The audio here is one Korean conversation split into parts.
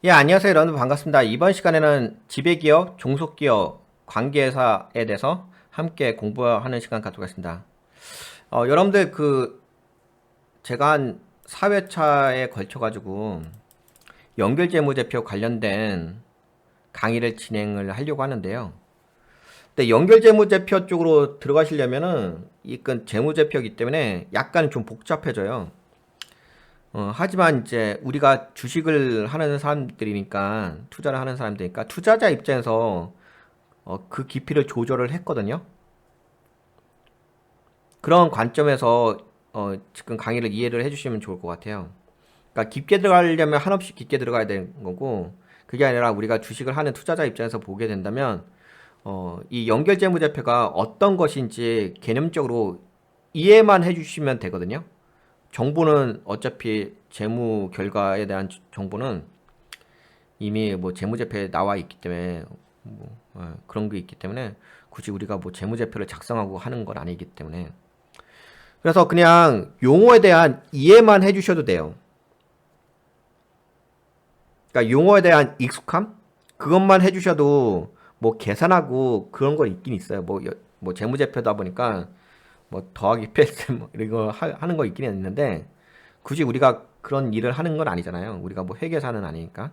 예, 안녕하세요. 여러분 반갑습니다. 이번 시간에는 지배기업, 종속기업, 관계사에 대해서 함께 공부하는 시간 갖도록 하겠습니다. 여러분들 제가 한 4회차에 걸쳐가지고 연결재무제표 관련된 강의를 진행을 하려고 하는데요. 근데 연결재무제표 쪽으로 들어가시려면은 이건 재무제표이기 때문에 약간 좀 복잡해져요. 하지만 이제 우리가 주식을 하는 사람들이니까, 투자를 하는 사람들이니까, 투자자 입장에서 그 깊이를 조절을 했거든요. 그런 관점에서 지금 강의를 이해를 해주시면 좋을 것 같아요. 그러니까 깊게 들어가려면 한없이 깊게 들어가야 되는 거고, 그게 아니라 우리가 주식을 하는 투자자 입장에서 보게 된다면, 이 연결재무제표가 어떤 것인지 개념적으로 이해만 해주시면 되거든요. 정보는 어차피 재무 결과에 대한 정보는 이미 뭐 재무제표에 나와 있기 때문에 그런 게 있기 때문에 굳이 우리가 뭐 재무제표를 작성하고 하는 건 아니기 때문에 그래서 그냥 용어에 대한 이해만 해주셔도 돼요. 그러니까 용어에 대한 익숙함 그것만 해주셔도 뭐 계산하고 그런 거 있긴 있어요. 뭐 재무제표다 보니까 뭐 더하기 패스 뭐 이런 거 하는 거 있긴 있는데 굳이 우리가 그런 일을 하는 건 아니잖아요. 우리가 뭐 회계사는 아니니까.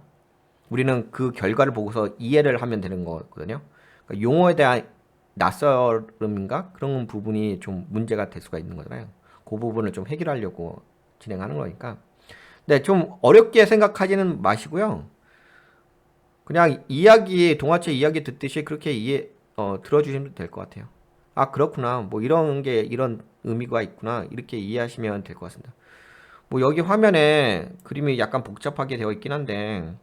우리는 그 결과를 보고서 이해를 하면 되는 거거든요. 그러니까 용어에 대한 낯설음인가? 그런 부분이 좀 문제가 될 수가 있는 거잖아요. 그 부분을 좀 해결하려고 진행하는 거니까. 근데 좀 어렵게 생각하지는 마시고요. 그냥 동화책 이야기 듣듯이 그렇게 들어주시면 될 것 같아요. 아, 그렇구나. 뭐 이런 게 이런 의미가 있구나. 이렇게 이해하시면 될 것 같습니다. 뭐 여기 화면에 그림이 약간 복잡하게 되어 있긴 한데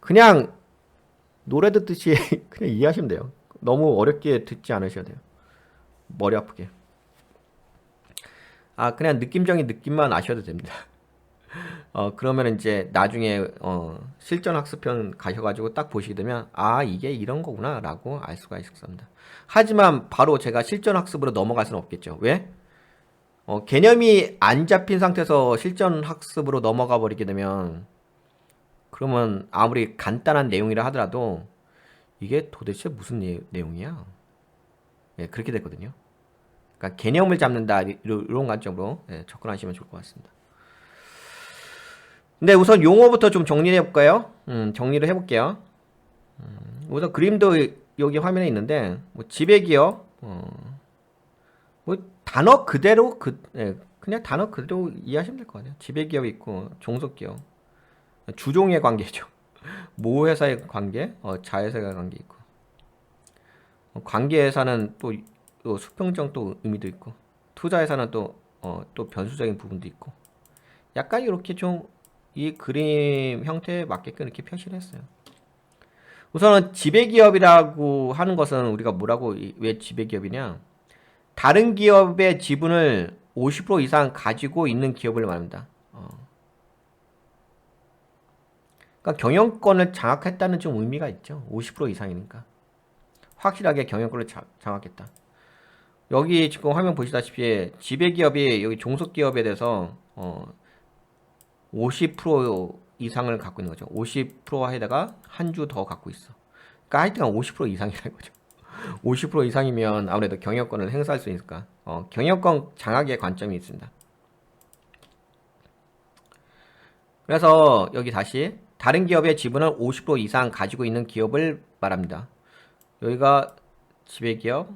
그냥 노래 듣듯이 그냥 이해하시면 돼요. 너무 어렵게 듣지 않으셔야 돼요. 머리 아프게. 아, 그냥 느낌적인 느낌만 아셔도 됩니다. 그러면 이제 나중에 실전 학습편 가셔가지고 딱 보시게 되면 아, 이게 이런 거구나 라고 알 수가 있습니다. 하지만 바로 제가 실전 학습으로 넘어갈 수는 없겠죠. 왜? 개념이 안 잡힌 상태에서 실전 학습으로 넘어가 버리게 되면 그러면 아무리 간단한 내용이라 하더라도 이게 도대체 무슨 내용이야? 예, 그렇게 됐거든요. 그러니까 개념을 잡는다 이런 관점으로 접근하시면 좋을 것 같습니다. 근데 우선 용어부터 좀 정리를 해볼까요? 정리를 해볼게요. 우선 그림도 여기 화면에 있는데 뭐 지배기업 뭐 단어 그대로 그냥 단어 그대로 이해하시면 될 것 같아요. 지배기업이 있고 종속기업 주종의 관계죠. 모회사의 관계, 자회사의 관계 있고 관계회사는 또 수평적 또 의미도 있고 투자회사는 또 변수적인 부분도 있고 약간 이렇게 좀 이 그림 형태에 맞게끔 이렇게 표시를 했어요. 우선은 지배기업이라고 하는 것은 우리가 왜 지배기업이냐? 다른 기업의 지분을 50% 이상 가지고 있는 기업을 말합니다. 그러니까 경영권을 장악했다는 좀 의미가 있죠. 50% 이상이니까. 확실하게 경영권을 장악했다. 여기 지금 화면 보시다시피 지배기업이 여기 종속기업에 대해서 50% 이상을 갖고 있는 거죠. 50%에다가 한 주 더 갖고 있어. 그러니까 하여튼 50% 이상이라는 거죠. 50% 이상이면 아무래도 경영권을 행사할 수 있으니까 경영권 장악의 관점이 있습니다. 그래서 여기 다시 다른 기업의 지분을 50% 이상 가지고 있는 기업을 말합니다. 여기가 지배기업,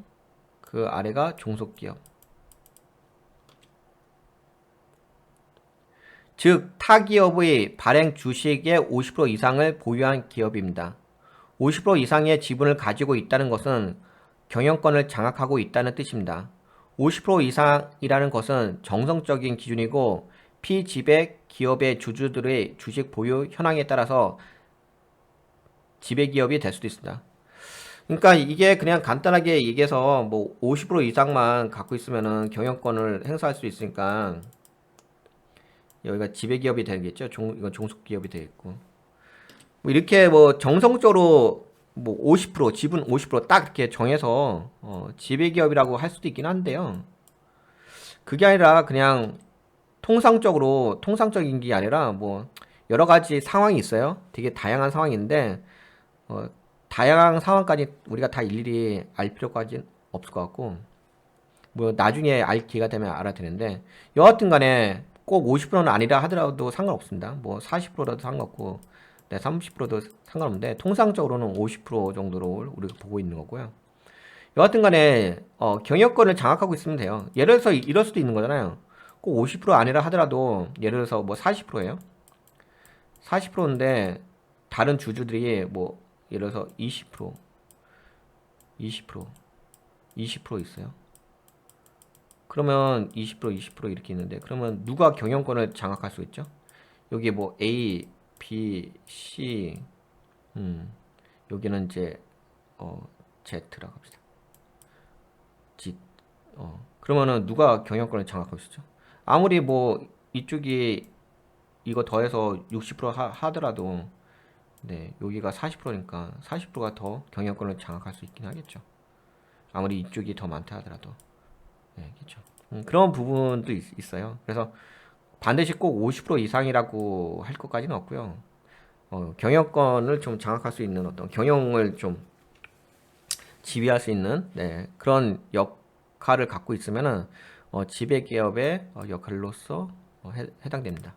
그 아래가 종속기업. 즉, 타 기업의 발행 주식의 50% 이상을 보유한 기업입니다. 50% 이상의 지분을 가지고 있다는 것은 경영권을 장악하고 있다는 뜻입니다. 50% 이상이라는 것은 정성적인 기준이고 피지배 기업의 주주들의 주식 보유 현황에 따라서 지배기업이 될 수도 있습니다. 그러니까 이게 그냥 간단하게 얘기해서 뭐 50% 이상만 갖고 있으면은 경영권을 행사할 수 있으니까 여기가 지배기업이 되겠죠. 이건 종속기업이 되겠고. 뭐 이렇게 뭐 정성적으로 뭐 50% 지분 50%딱 이렇게 정해서 지배기업이라고 할 수도 있긴 한데요. 그게 아니라 그냥 통상적인 게 아니라 뭐 여러 가지 상황이 있어요. 되게 다양한 상황인데 다양한 상황까지 우리가 다 일일이 알 필요까지는 없을 것 같고 뭐 나중에 알 기회가 되면 알아야 되는데 여하튼 간에 꼭 50%는 아니라 하더라도 상관없습니다. 뭐 40%라도 상관없고 30%도 상관없는데 통상적으로는 50% 정도로 우리가 보고 있는 거고요. 여하튼 간에 경영권을 장악하고 있으면 돼요. 예를 들어서 이럴 수도 있는 거잖아요. 꼭 50% 아니라 하더라도 예를 들어서 뭐 40%예요. 40%인데 다른 주주들이 뭐 예를 들어서 20%, 20%, 20% 있어요. 그러면 20% 이렇게 있는데 그러면 누가 경영권을 장악할 수 있죠? 여기 뭐 A, B, C, 여기는 이제 Z라고 합시다. G, 그러면은 누가 경영권을 장악할 수 있죠? 아무리 뭐 이쪽이 이거 더해서 60% 하더라도 네, 여기가 40%니까 40%가 더 경영권을 장악할 수 있긴 하겠죠. 아무리 이쪽이 더 많다 하더라도. 네, 그렇죠. 그런 부분도 있어요. 그래서 반드시 꼭 50% 이상이라고 할 것까지는 없고요. 경영권을 좀 장악할 수 있는 어떤 경영을 좀 지휘할 수 있는 네, 그런 역할을 갖고 있으면은 지배기업의 역할로서 해당됩니다.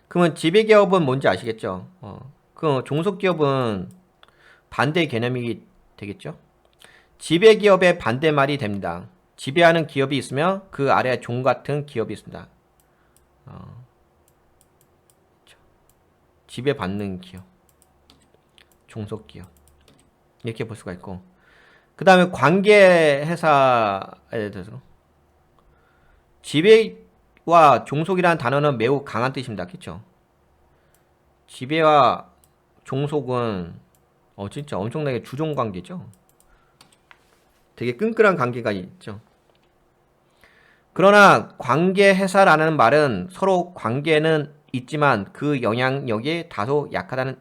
그러면 지배기업은 뭔지 아시겠죠? 그 종속기업은 반대 개념이 되겠죠? 지배기업의 반대말이 됩니다. 지배하는 기업이 있으면 그 아래 종 같은 기업이 있습니다. 지배받는 기업, 종속기업 이렇게 볼 수가 있고 그 다음에 관계회사에 대해서 지배와 종속이라는 단어는 매우 강한 뜻입니다. 그렇죠? 지배와 종속은 진짜 엄청나게 주종 관계죠. 되게 끈끈한 관계가 있죠. 그러나 관계회사라는 말은 서로 관계는 있지만 그 영향력이 다소 약하다는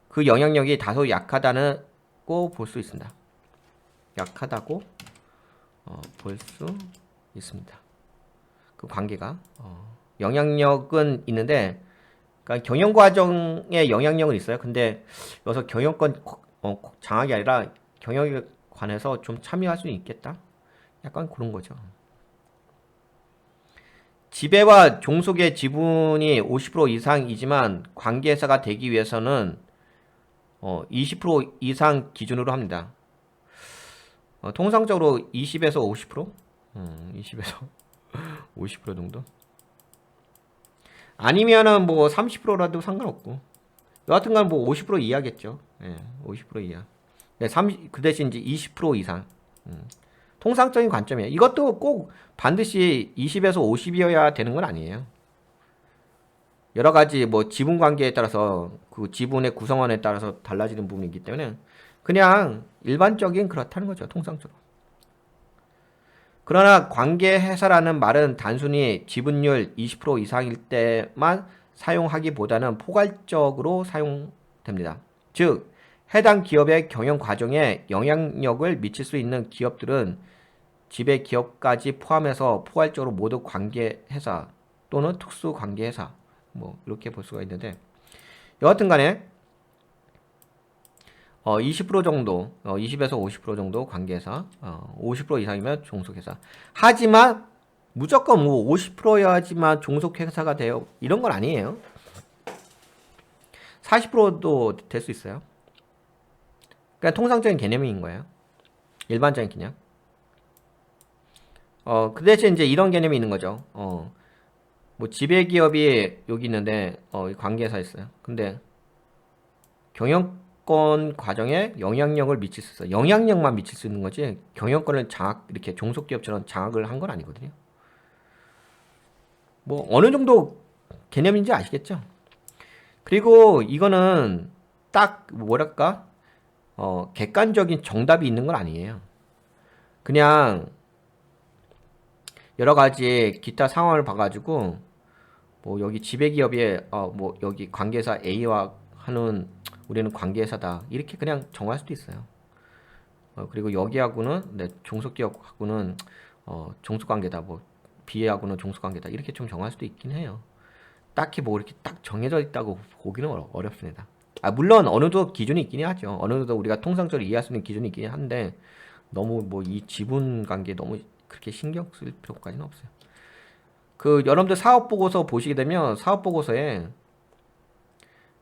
그 영향력이 다소 약하다고 볼 수 있습니다. 약하다고 볼 수 있습니다. 그 관계가 영향력은 있는데 그러니까 경영 과정에 영향력은 있어요. 근데 여기서 경영권 장악이 아니라 경영에 관해서 좀 참여할 수 있겠다. 약간 그런 거죠. 지배와 종속의 지분이 50% 이상이지만 관계회사가 되기 위해서는 20% 이상 기준으로 합니다. 통상적으로 20에서 50%? 20에서 50% 정도? 아니면은 뭐 30%라도 상관없고 여하튼간 뭐 50% 이하겠죠. 예, 50% 이하. 네, 그 대신 이제 20% 이상. 통상적인 관점이에요. 이것도 꼭 반드시 20에서 50이어야 되는 건 아니에요. 여러 가지 뭐 지분 관계에 따라서 그 지분의 구성원에 따라서 달라지는 부분이 있기 때문에 그냥 일반적인 그렇다는 거죠. 통상적으로. 그러나 관계회사라는 말은 단순히 지분율 20% 이상일 때만 사용하기보다는 포괄적으로 사용됩니다. 즉, 해당 기업의 경영 과정에 영향력을 미칠 수 있는 기업들은 지배 기업까지 포함해서 포괄적으로 모두 관계회사 또는 특수 관계회사 뭐 이렇게 볼 수가 있는데 여하튼 간에 20% 정도, 20에서 50% 정도 관계회사, 50% 이상이면 종속회사. 하지만 무조건 뭐 50%여야지만 종속회사가 돼요. 이런 건 아니에요. 40%도 될 수 있어요. 그냥 통상적인 개념인 거예요. 일반적인 개념. 그 대신 이제 이런 개념이 있는 거죠. 뭐 지배기업이 여기 있는데 관계회사 있어요. 근데 경영권 과정에 영향력을 미칠 수 있어요. 영향력만 미칠 수 있는 거지 경영권을 이렇게 종속기업처럼 장악을 한 건 아니거든요. 뭐 어느 정도 개념인지 아시겠죠? 그리고 이거는 딱 뭐랄까 객관적인 정답이 있는 건 아니에요. 그냥 여러 가지 기타 상황을 봐가지고 뭐 여기 지배기업이 뭐 여기 관계사 A와 하는 우리는 관계사다 이렇게 그냥 정할 수도 있어요. 그리고 여기하고는 종속기업하고는 종속관계다 뭐 B하고는 종속관계다 이렇게 좀 정할 수도 있긴 해요. 딱히 뭐 이렇게 딱 정해져 있다고 보기는 어렵습니다. 물론 어느 정도 기준이 있긴 하죠. 어느 정도 우리가 통상적으로 이해할 수 있는 기준이 있긴 한데 너무 뭐 이 지분 관계에 너무 그렇게 신경 쓸 필요까지는 없어요. 그 여러분들 사업 보고서 보시게 되면 사업 보고서에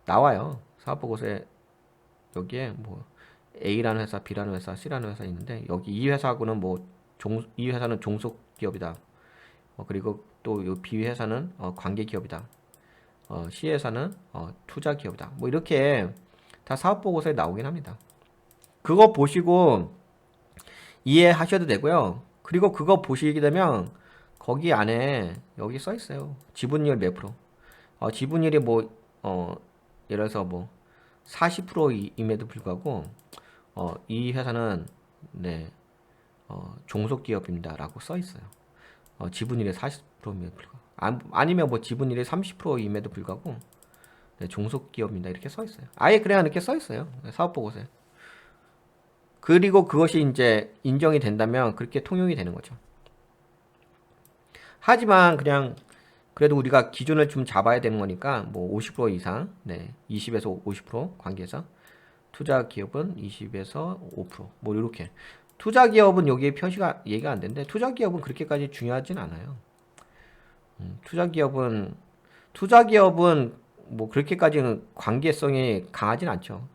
나와요. 사업 보고서에 여기에 뭐 A라는 회사, B라는 회사, C라는 회사 있는데 여기 이 회사하고는 뭐 이 회사는 종속 기업이다. 그리고 또 이 B 회사는 관계 기업이다. C 회사는 투자 기업이다. 뭐 이렇게 다 사업 보고서에 나오긴 합니다. 그거 보시고 이해하셔도 되고요. 그리고 그거 보시게 되면 거기 안에 여기 써 있어요. 지분율 몇 프로. 지분율이 뭐 예를 들어서 뭐 40%임에도 불구하고 이 회사는 네 종속 기업입니다라고 써 있어요. 지분율이 40%임에도 불구하고 아니면 뭐 지분율이 30%임에도 불구하고 네, 종속 기업입니다 이렇게 써 있어요. 아예 그냥 이렇게 써 있어요. 사업 보고서에. 그리고 그것이 이제 인정이 된다면 그렇게 통용이 되는 거죠. 하지만 그냥 그래도 우리가 기준을 좀 잡아야 되는 거니까 뭐 50% 이상, 네, 20에서 50% 관계에서 투자 기업은 20에서 5%뭐 이렇게. 투자 기업은 여기에 표시가 얘기가 안 되는데 투자 기업은 그렇게까지 중요하진 않아요. 투자 기업은 뭐 그렇게까지는 관계성이 강하진 않죠.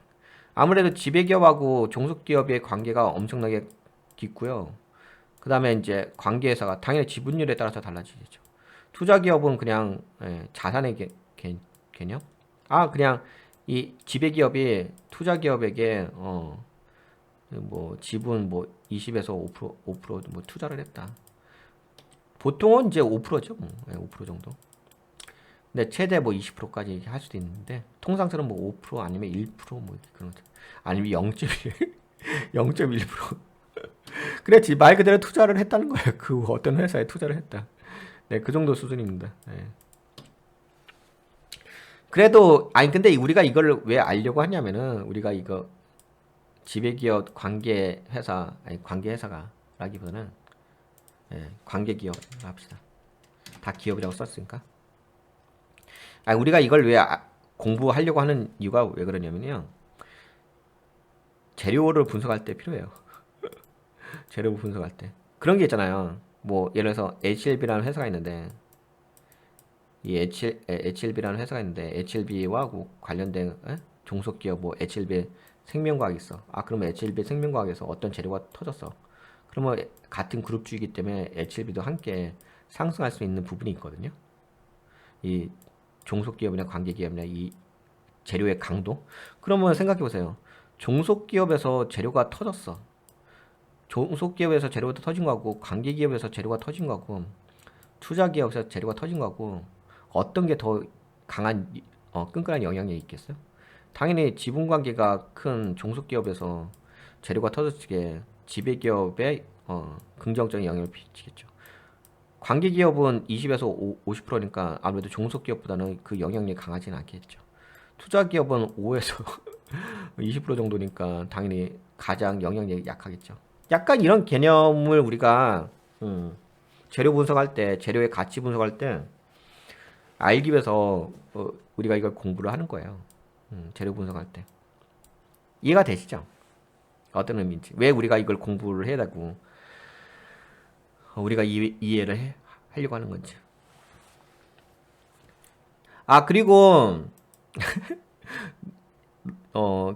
아무래도 지배기업하고 종속기업의 관계가 엄청나게 깊고요. 그 다음에 이제 관계회사가 당연히 지분율에 따라서 달라지겠죠. 투자기업은 그냥 자산의 개념? 그냥 이 지배기업이 투자기업에게 뭐 지분 뭐 20에서 5%뭐 투자를 했다. 보통은 이제 5%죠. 뭐. 5% 정도. 근데 최대 뭐 20%까지 할 수도 있는데 통상적으로 뭐 5% 아니면 1%뭐 그런 아니면 0.1 0.1% 그래 말 그대로 투자를 했다는 거예요. 그 어떤 회사에 투자를 했다. 네, 그 정도 수준입니다. 네. 그래도 근데 우리가 이걸 왜 알려고 하냐면은 우리가 이거 지배기업 관계 회사 관계 회사가 라기보다는 관계 기업 합시다. 다 기업이라고 썼으니까. 우리가 이걸 왜 공부하려고 하는 이유가 왜 그러냐면요. 재료를 분석할 때 필요해요. 재료 분석할 때. 그런 게 있잖아요. 뭐 예를 들어서 HLB라는 회사가 있는데 이 HLB라는 회사가 있는데 HLB와 관련된 종속기업 뭐 HLB 생명과학이 있어. 그러면 HLB 생명과학에서 어떤 재료가 터졌어. 그러면 같은 그룹주이기 때문에 HLB도 함께 상승할 수 있는 부분이 있거든요. 이 종속기업이나 관계기업이나 이 재료의 강도. 그러면 생각해 보세요. 종속기업에서 재료가 터졌어. 종속기업에서 재료가 터진 거하고 관계기업에서 재료가 터진 거하고 투자기업에서 재료가 터진 거하고 어떤 게 더 강한 끈끈한 영향력이 있겠어요? 당연히 지분관계가 큰 종속기업에서 재료가 터졌기에 지배기업에 긍정적인 영향을 미치겠죠. 관계기업은 20에서 50%니까 아무래도 종속기업보다는 그 영향력이 강하지는 않겠죠. 투자기업은 5에서 20% 정도니까 당연히 가장 영향력이 약하겠죠. 약간 이런 개념을 우리가 재료 분석할 때, 재료의 가치 분석할 때 알기 위해서 우리가 이걸 공부를 하는 거예요. 재료 분석할 때. 이해가 되시죠? 어떤 의미인지. 왜 우리가 이걸 공부를 해야 되고 우리가 이해를 하려고 하는 건지. 그리고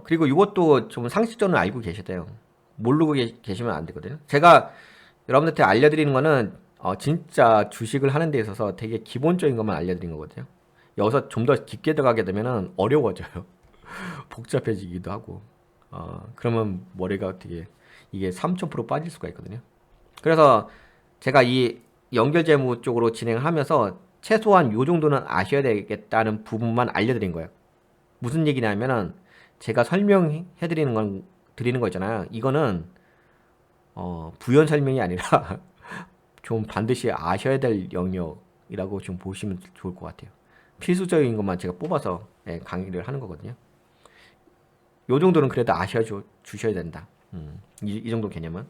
그리고 이것도 좀 상식적으로 알고 계셔야 돼요. 모르고 계시면 안 되거든요. 제가 여러분들한테 알려드리는 거는 진짜 주식을 하는 데 있어서 되게 기본적인 것만 알려드린 거거든요. 여기서 좀 더 깊게 들어가게 되면 어려워져요. 복잡해지기도 하고. 그러면 머리가 되게 이게 3000% 빠질 수가 있거든요. 그래서 제가 이 연결재무 쪽으로 진행을 하면서 최소한 요 정도는 아셔야 되겠다는 부분만 알려드린 거예요. 무슨 얘기냐면은 제가 설명해 드리는 거 있잖아요. 이거는 부연 설명이 아니라 좀 반드시 아셔야 될 영역이라고 좀 보시면 좋을 것 같아요. 필수적인 것만 제가 뽑아서 강의를 하는 거거든요. 요 정도는 그래도 주셔야 된다. 이 정도 개념은.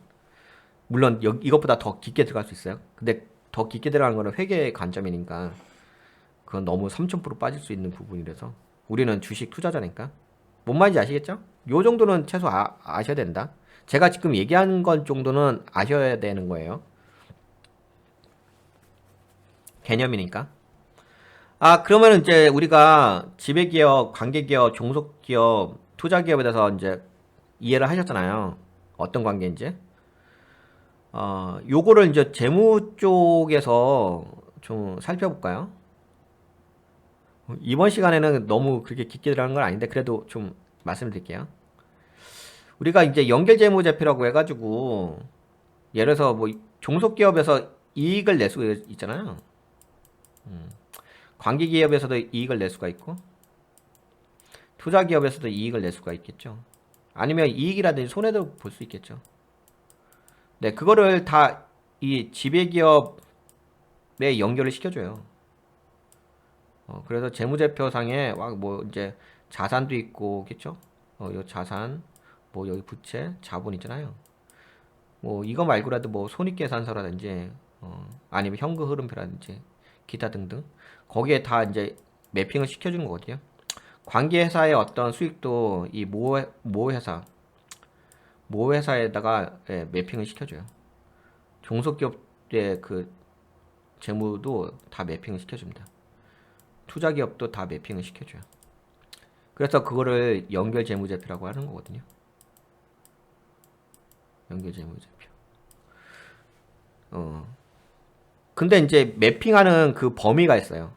물론 이것보다 더 깊게 들어갈 수 있어요. 근데 더 깊게 들어가는 거는 회계 관점이니까 그건 너무 3000% 빠질 수 있는 부분이라서 우리는 주식 투자자니까 뭔 말인지 아시겠죠? 요 정도는 최소 아셔야 된다. 제가 지금 얘기한 건 정도는 아셔야 되는 거예요. 개념이니까. 아, 그러면 이제 우리가 지배기업, 관계기업, 종속기업, 투자기업에 대해서 이제 이해를 하셨잖아요. 어떤 관계인지. 요거를 이제 재무 쪽에서 좀 살펴볼까요? 이번 시간에는 너무 그렇게 깊게 들어가는 건 아닌데 그래도 좀 말씀드릴게요. 우리가 이제 연결재무제표라고 해가지고 예를 들어서 뭐 종속기업에서 이익을 낼 수가 있잖아요. 관계기업에서도 이익을 낼 수가 있고 투자기업에서도 이익을 낼 수가 있겠죠. 아니면 이익이라든지 손해도 볼 수 있겠죠. 네, 그거를 다 이 지배기업에 연결을 시켜줘요. 그래서 재무제표상에 뭐 이제 자산도 있고, 겠죠? 요 자산, 뭐 여기 부채, 자본 있잖아요. 뭐 이거 말고라도 뭐 손익계산서라든지, 아니면 현금 흐름표라든지, 기타 등등. 거기에 다 이제 매핑을 시켜주는 거거든요. 관계회사의 어떤 수익도 이 모회사에다가 예, 매핑을 시켜줘요. 종속기업의 그 재무도 다 매핑을 시켜줍니다. 투자기업도 다 매핑을 시켜줘요. 그래서 그거를 연결재무제표라고 하는 거거든요. 연결재무제표. 근데 이제 매핑하는 그 범위가 있어요.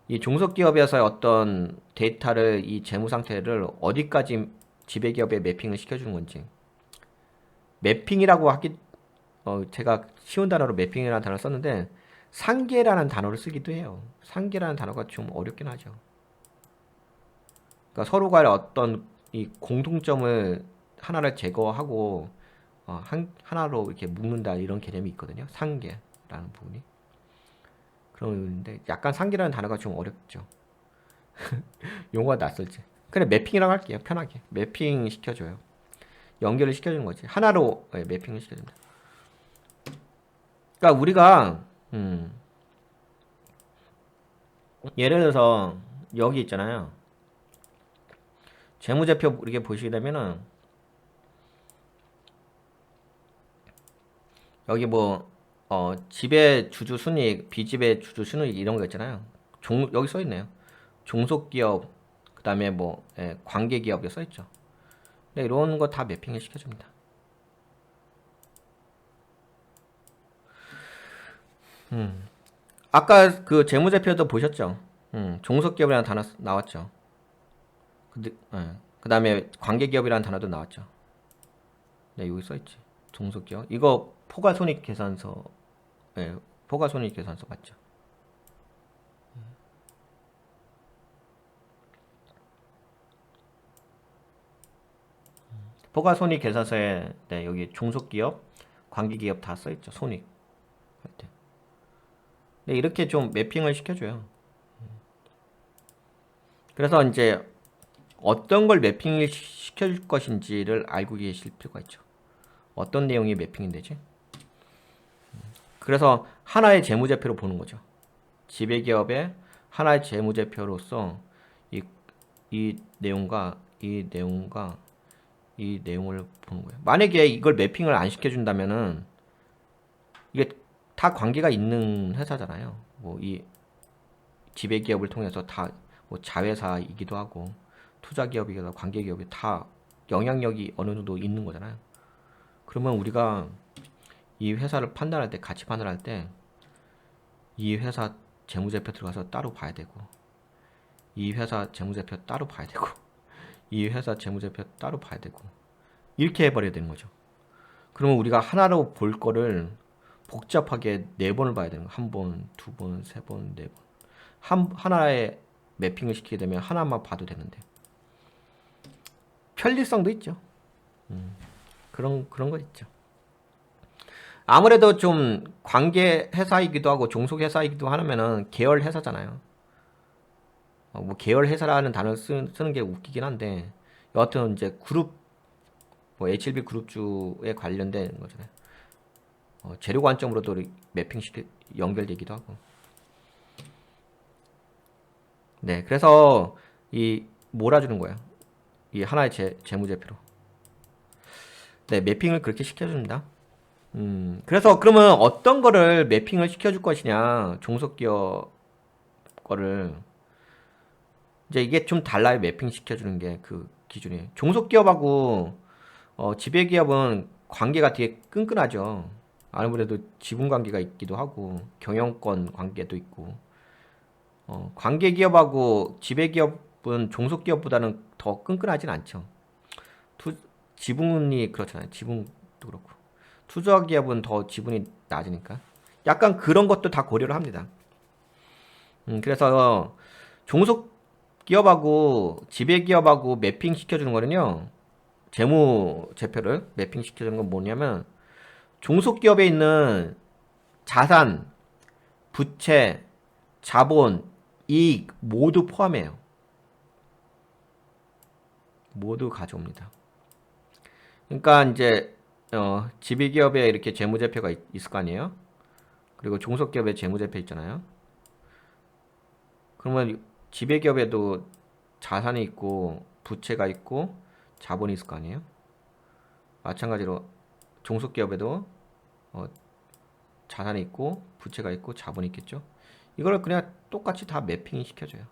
이 종속기업에서의 어떤 데이터를 이 재무 상태를 어디까지 지배기업에 매핑을 시켜주는 건지. 매핑이라고 제가 쉬운 단어로 매핑이라는 단어를 썼는데 상계라는 단어를 쓰기도 해요. 상계라는 단어가 좀 어렵긴 하죠. 그러니까 서로 간에 어떤 이 공통점을 하나를 제거하고 하나로 이렇게 묶는다 이런 개념이 있거든요. 상계라는 부분이. 그런데 약간 상계라는 단어가 좀 어렵죠. 용어가 낯설지. 그래 매핑이라고 할게요. 편하게. 매핑 시켜줘요. 연결을 시켜주는 거지. 하나로 매핑을 시켜준다. 그러니까 우리가 예를 들어서 여기 있잖아요. 재무제표 이렇게 보시게 되면은 여기 뭐 지배 주주 순이익, 비지배 주주 순이익 이런 거 있잖아요. 여기 써 있네요. 종속기업, 그다음에 뭐 관계기업 이렇게 써 있죠. 네, 이런 거 다 매핑을 시켜줍니다. 아까 그 재무제표도 보셨죠? 종속기업이라는 단어 나왔죠. 그다음에 관계기업이라는 단어도 나왔죠. 네, 여기 써 있지. 종속기업. 이거 포괄손익계산서, 포괄손익계산서 맞죠? 포괄손익계산서에 네, 여기 종속기업, 관계기업 다 써 있죠. 손익 할 때. 네, 이렇게 좀 매핑을 시켜줘요. 그래서 이제 어떤 걸 매핑을 시켜줄 것인지를 알고 계실 필요가 있죠. 어떤 내용이 매핑이 되지? 그래서 하나의 재무제표로 보는 거죠. 지배기업의 하나의 재무제표로서 이 내용과 이 내용과 이 내용을 보는 거예요. 만약에 이걸 매핑을 안 시켜준다면은 이게 다 관계가 있는 회사잖아요. 뭐 이 지배기업을 통해서 다 뭐 자회사이기도 하고 투자기업이기도 하고 관계기업이 다 영향력이 어느 정도 있는 거잖아요. 그러면 우리가 이 회사를 판단할 때, 가치 판단할 때 이 회사 재무제표 들어가서 따로 봐야 되고 이 회사 재무제표 따로 봐야 되고 이 회사 재무제표 따로 봐야 되고 이렇게 해버려야 되는 거죠. 그러면 우리가 하나로 볼 거를 복잡하게 4번을 봐야 되는 거예요. 1번, 2번, 3번, 4번. 하나에 매핑을 시키게 되면 하나만 봐도 되는데 편리성도 있죠. 그런 거 있죠. 아무래도 좀 관계 회사이기도 하고 종속 회사이기도 하면은 계열 회사잖아요. 뭐 계열 회사라는 단어를 쓰는 게 웃기긴 한데 여하튼 이제 그룹 뭐 HLB 그룹주에 관련된 거잖아요. 재료 관점으로도 연결되기도 하고. 네, 그래서 이 몰아주는 거예요. 이 하나의 재무제표로. 네, 매핑을 그렇게 시켜줍니다. 그래서 그러면 어떤 거를 매핑을 시켜줄 것이냐, 종속기업 거를. 이제 이게 좀 달라요. 매핑 시켜주는 게 그 기준이. 종속기업하고 지배기업은 관계가 되게 끈끈하죠. 아무래도 지분 관계가 있기도 하고 경영권 관계도 있고. 관계기업하고 지배기업은 종속기업보다는 더 끈끈하진 않죠. 지분이 그렇잖아요. 지분도 그렇고. 투자기업은 더 지분이 낮으니까. 약간 그런 것도 다 고려를 합니다. 그래서 종속기업하고 지배기업하고 매핑 시켜주는 거는요. 재무제표를 매핑 시켜주는 건 뭐냐면 종속기업에 있는 자산, 부채, 자본, 이익 모두 포함해요. 모두 가져옵니다. 그러니까 이제 지배기업에 이렇게 재무제표가 있을 거 아니에요? 그리고 종속기업에 재무제표 있잖아요. 그러면 지배기업에도 자산이 있고 부채가 있고 자본이 있을 거 아니에요? 마찬가지로 종속기업에도 자산이 있고 부채가 있고 자본이 있겠죠? 이걸 그냥 똑같이 다 매핑 시켜줘요.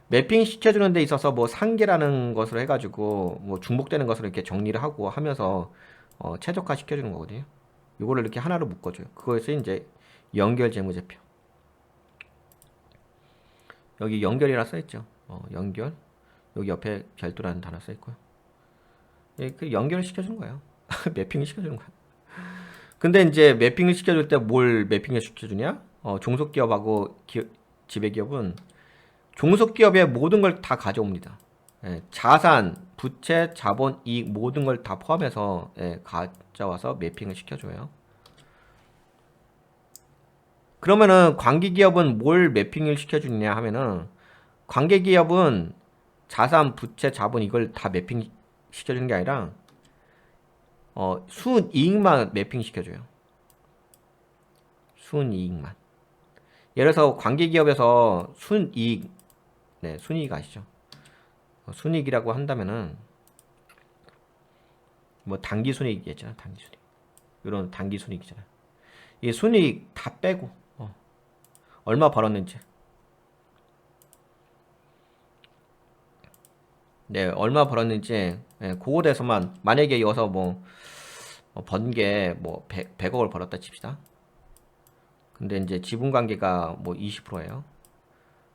매핑 시켜주는 데 있어서 뭐 상계라는 것으로 해가지고 뭐 중복되는 것으로 이렇게 정리를 하고 하면서 최적화 시켜주는 거거든요. 이거를 이렇게 하나로 묶어줘요. 그것이 이제 연결 재무제표. 여기 연결이라 써있죠. 연결. 여기 옆에 별도라는 단어 써있고요. 예, 그 연결을 시켜주는 거예요. 매핑을 시켜주는 거예요. 근데 이제 매핑을 시켜줄 때 뭘 매핑을 시켜주냐? 종속기업하고 지배기업은 종속기업의 모든 걸 다 가져옵니다. 예, 자산, 부채, 자본, 이익 모든 걸 다 포함해서 가져와서 매핑을 시켜줘요. 그러면은 관계기업은 뭘 매핑을 시켜주냐 하면은 관계기업은 자산, 부채, 자본 이걸 다 매핑 시켜주는 게 아니라 순이익만 매핑 시켜줘요. 순이익만. 예를 들어서 관계기업에서 순이익, 네, 순이익 아시죠? 순이익이라고 한다면은 뭐 단기순이익 있잖아, 단기순이익. 이런 단기순이익이잖아. 이 순이익 다 빼고 얼마 벌었는지, 네, 얼마 벌었는지, 그거 대해서만 만약에 이어서 뭐 번 게 뭐 100억을 벌었다 칩시다. 근데 이제 지분 관계가 뭐 20%예요.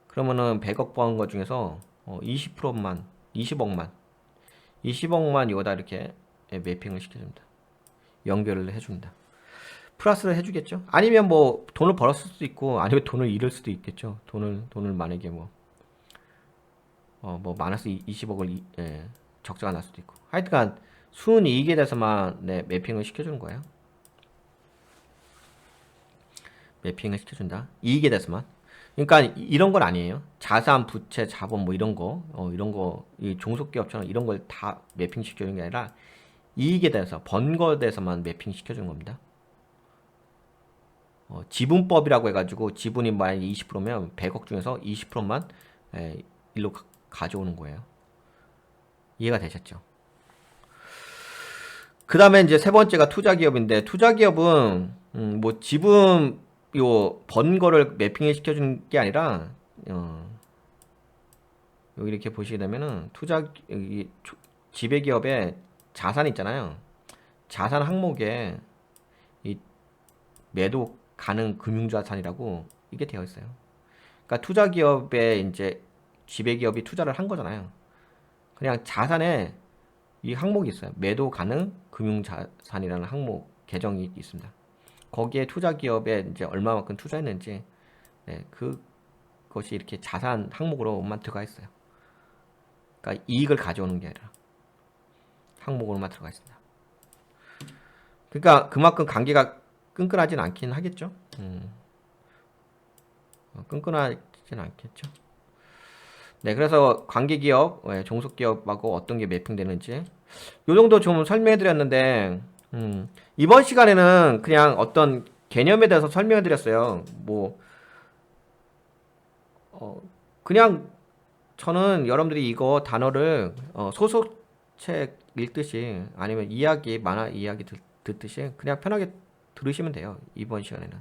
그러면은 100억 번 거 중에서 20%만 20억만 이거다 이렇게 매핑을 시켜줍니다. 연결을 해줍니다. 플러스를 해주겠죠. 아니면 뭐 돈을 벌었을 수도 있고 아니면 돈을 잃을 수도 있겠죠. 돈을 만약에 뭐 마이너스 20억을 적자가 날 수도 있고. 하여튼간 순이익에 대해서만 매핑을 시켜주는 거예요. 매핑을 시켜준다. 이익에 대해서만. 그러니까 이런 건 아니에요. 자산, 부채, 자본 뭐 이런 거, 이 종속기업처럼 이런 걸 다 매핑 시켜주는 게 아니라 이익에 대해서 번 거에 대해서만 매핑 시켜주는 겁니다. 지분법이라고 해가지고 지분이 만약에 20%면 100억 중에서 20%만 일로 가져오는 거예요. 이해가 되셨죠? 그 다음에 이제 세 번째가 투자기업인데 투자기업은 뭐 지분 요 번 거를 매핑을 시켜주는 게 아니라 여기 이렇게 보시게 되면은 지배기업에 자산 있잖아요. 자산 항목에 이 매도 가능 금융자산이라고 이게 되어 있어요. 그러니까 투자기업에 이제 지배기업이 투자를 한 거잖아요. 그냥 자산에 이 항목이 있어요. 매도 가능 금융자산이라는 항목 계정이 있습니다. 거기에 투자기업에 이제 얼마만큼 투자했는지 그것이 이렇게 자산 항목으로만 들어가 있어요. 그러니까 이익을 가져오는 게 아니라 항목으로만 들어가 있습니다. 그러니까 그만큼 관계가 끈끈하진 않긴 하겠죠. 끈끈하진 않겠죠. 네, 그래서 관계기업, 종속기업하고 어떤 게 매핑되는지 요 정도 좀 설명해 드렸는데 이번 시간에는 그냥 어떤 개념에 대해서 설명해 드렸어요. 뭐, 어, 그냥 저는 여러분들이 이거 단어를 소설책 읽듯이 아니면 이야기, 만화 이야기 듣듯이 그냥 편하게 들으시면 돼요. 이번 시간에는.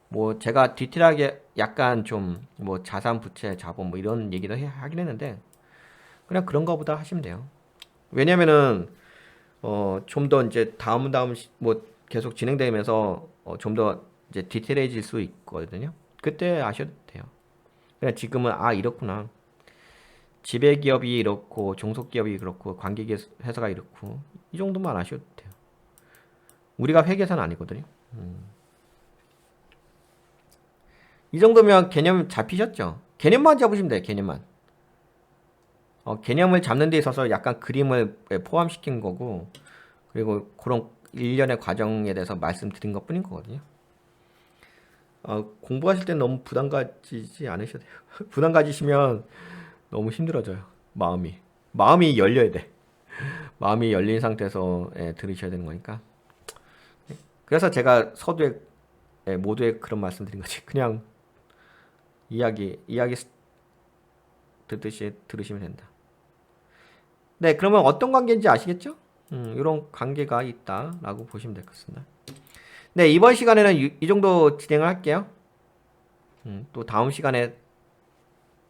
뭐 제가 디테일하게 약간 좀 뭐 자산, 부채, 자본 뭐 이런 얘기도 하긴 했는데 그냥 그런 거보다 하시면 돼요. 왜냐면은 좀 더 이제 다음 뭐 계속 진행되면서 좀 더 이제 디테일해질 수 있거든요. 그때 아셔도 돼요. 그냥 지금은 아 이렇구나. 지배기업이 이렇고 종속기업이 그렇고 관계회사가 이렇고 이 정도만 아셔도 돼요. 우리가 회계사는 아니거든요. 이 정도면 개념 잡히셨죠? 개념만 잡으시면 돼요. 개념만. 개념을 잡는 데 있어서 약간 그림을 포함시킨 거고 그리고 그런 일련의 과정에 대해서 말씀드린 것 뿐인 거거든요. 공부하실 때 너무 부담 가지지 않으셔도 돼요. 부담 가지시면 너무 힘들어져요. 마음이 열려야 돼. 마음이 열린 상태에서 들으셔야 되는 거니까. 그래서 제가 서두에 모두에 그런 말씀드린 거지. 그냥 이야기 듣듯이 들으시면 된다. 네, 그러면 어떤 관계인지 아시겠죠? 이런 관계가 있다라고 보시면 될 것 같습니다. 네, 이번 시간에는 이 정도 진행을 할게요. 또 다음 시간에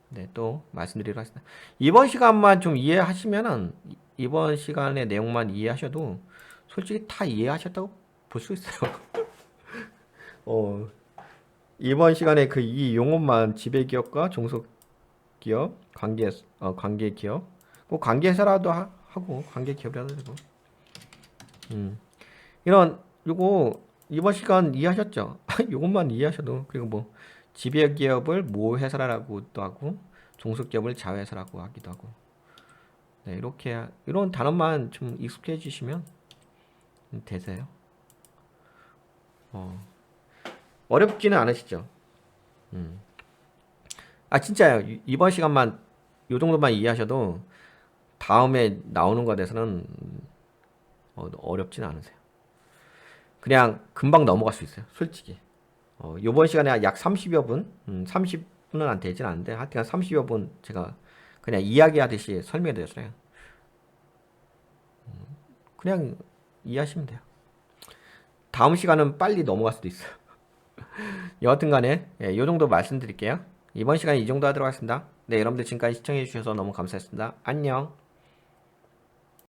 네, 또 말씀드리도록 하겠습니다. 이번 시간만 좀 이해하시면은 이번 시간의 내용만 이해하셔도 솔직히 다 이해하셨다고 볼 수 있어요. 어, 이번 시간에 그 이 용어만 지배기업과 종속기업, 관계기업, 뭐 관계회사라도 하고 관계기업이라도 되고 요거 이번 시간 이해하셨죠? 요것만 이해하셔도 그리고 뭐 지배기업을 모회사라고도 하고 종속기업을 자회사라고 하기도 하고 네, 이렇게 이런 단어만 좀 익숙해지시면 되세요. 어, 어렵지는 않으시죠? 진짜요. 이번 시간만 요 정도만 이해하셔도 다음에 나오는 거에 대해서는 어렵지는 않으세요. 그냥 금방 넘어갈 수 있어요. 솔직히. 요번 시간에 약 30여 분, 30분은 안 되진 않은데 하여튼 30여 분 제가 그냥 이야기하듯이 설명해 드렸어요. 그냥 이해하시면 돼요. 다음 시간은 빨리 넘어갈 수도 있어요. 여하튼 간에 요 정도 말씀드릴게요. 이번 시간에 이 정도 하도록 하겠습니다. 네, 여러분들 지금까지 시청해 주셔서 너무 감사했습니다. 안녕.